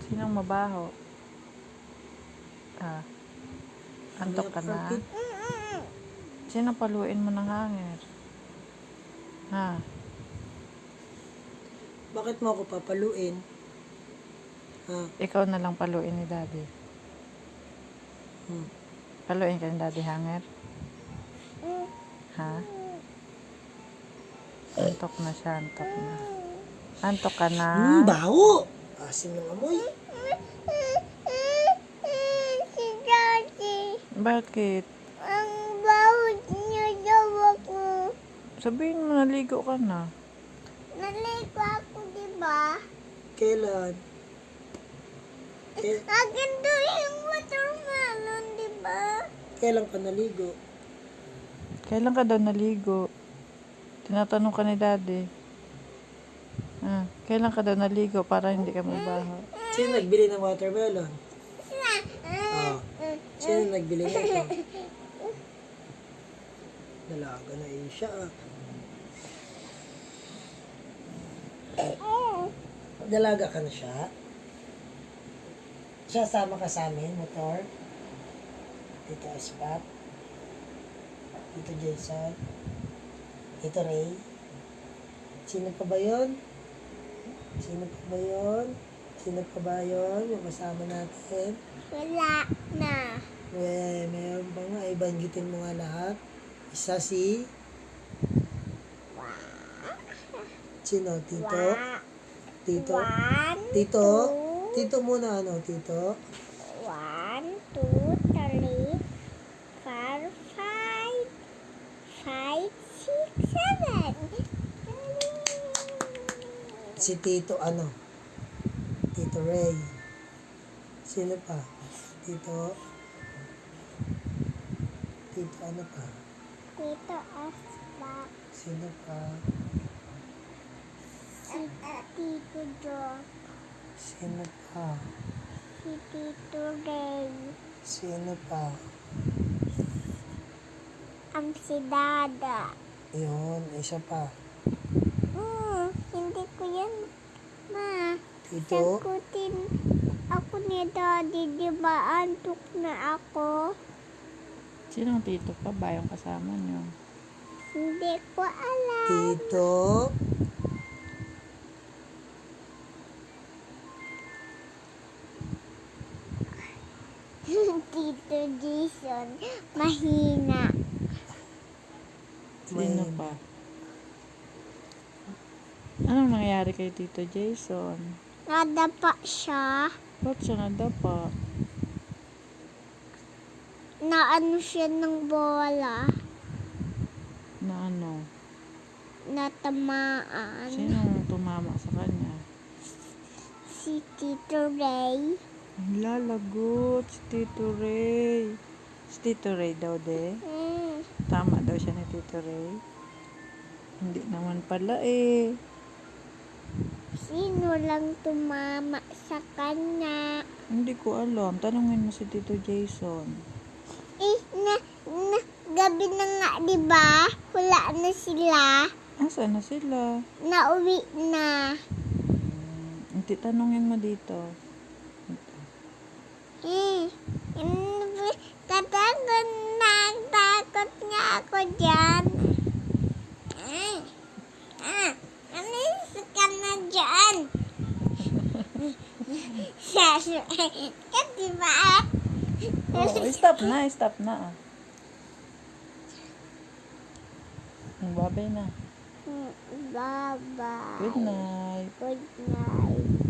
Sinong mabaho? Ah, antok ka na? Sino paluin mo ng hangin? Ha? Bakit mo ako papaluin? Ha? Ikaw na lang paluin ni Daddy. Paluin ka ni Daddy Hanger? Ha? Antok na siya, antok na. Antok ka na? Baho! Asim ng amoy. Si Daddy, Bakit? ang baho niya daw ako. Sabihin mo, naligo ka na. Naligo ako, diba? Kailan? Akin to yung watermelon, diba? Kailan ka naligo? Kailan ka daw naligo? Tinatanong ka ni Daddy. Kailan ka daw naligo para hindi ka mabaho? Sino nagbili ng watermelon? Sino nagbili nito? Dalaga na siya. Dalaga ka na siya? Siya sama ka sa amin, motor? Tito Espat? Tito Jason? Tito Ray? Sino pa ba yun? Sino pa ba yun? Sino pa ba yun? Yung kasama natin? Wala na. Meron ba nga? Ibanggitin mo nga lahat. Isa si... Sino? Tito? Tito? One, Tito? two. Tito muna ano? Tito? 1, 2, 3, 4, 5, 5, 6, 7. Si Tito ano? Tito Ray. Sino pa? Tito? Tito ano pa? Tito Aspak. Sino pa? Si Tito Joe. Sino pa? Si Tito Ray. Sino pa? Si Dada. Yun, isa pa. Hindi ko yan, Ma. Tito? Sagutin ako ni Daddy, di ba antok na ako? Sinong tito pa ba yung kasama niyo? Hindi ko alam. Tito? Tito Jason, mahina. Sino pa? Anong nangyayari kay Tito Jason? Nadapa siya. Ba't siya nadapa? Naano siya ng bola. Na ano? Natamaan. Sinong tumama sa kanya? Si Tito Ray. Lalagot si Tito Ray. Si Tito Ray daw Tama daw siya ni Tito Ray. Hindi naman pala Sino lang tumama sa kanya? Hindi ko alam. Tanungin mo si Tito Jason. Gabi na nga, di ba? Wala na sila. Asa na sila? Nauwi na. Hindi, tanungin mo dito. Takot nga ako dyan. Alis ka na dyan. Diba? Stop na, stop na. Babay na. Bye-bye. Good night. Good night.